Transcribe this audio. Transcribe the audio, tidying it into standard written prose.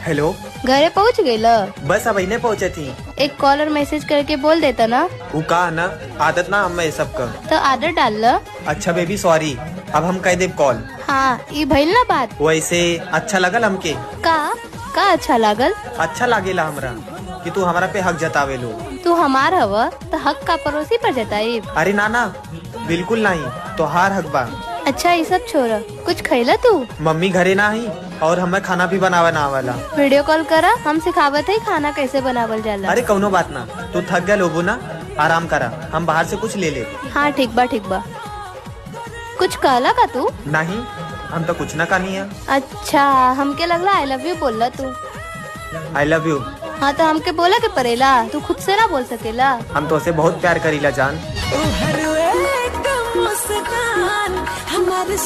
Hello, घरे पहुँच गई ल? बस अब इन्हें पहुँचे थी। एक कॉल और मैसेज करके बोल देता ना। वो का ना आदत ना हमें सब का। तो आदत डाल ल। अच्छा बेबी सॉरी, अब हम कह देव कॉल। हाँ ये भइल ना बात। वैसे अच्छा लगल हमके। का अच्छा लागल? अच्छा लागेला हमरा कि तू हमारा पे हक जतावे लो। तू हमार हव तो हक का पड़ोसी पर जताई। अरे नाना बिल्कुल नहीं, तो हार हक बा। अच्छा ये सब छोड़, कुछ खैला तू? मम्मी घरे ना ही और हमें खाना भी बनावा ना वाला। वीडियो कॉल करा, हम सिखावत है खाना कैसे बनावल जाला। अरे कौनो बात ना, तू थक गया लोबू ना, आराम करा, हम बाहर से कुछ ले ले। हाँ ठीक बा ठीक बा। कुछ कहला का तू? नहीं हम तो कुछ ना करनी है। अच्छा हमके लगला आई लव यू बोलला तू। I love you. हाँ तो हमके बोला के परेला, तू खुद से ना बोल सकेला। हम तो उसे बहुत प्यार करीला जान। हमारे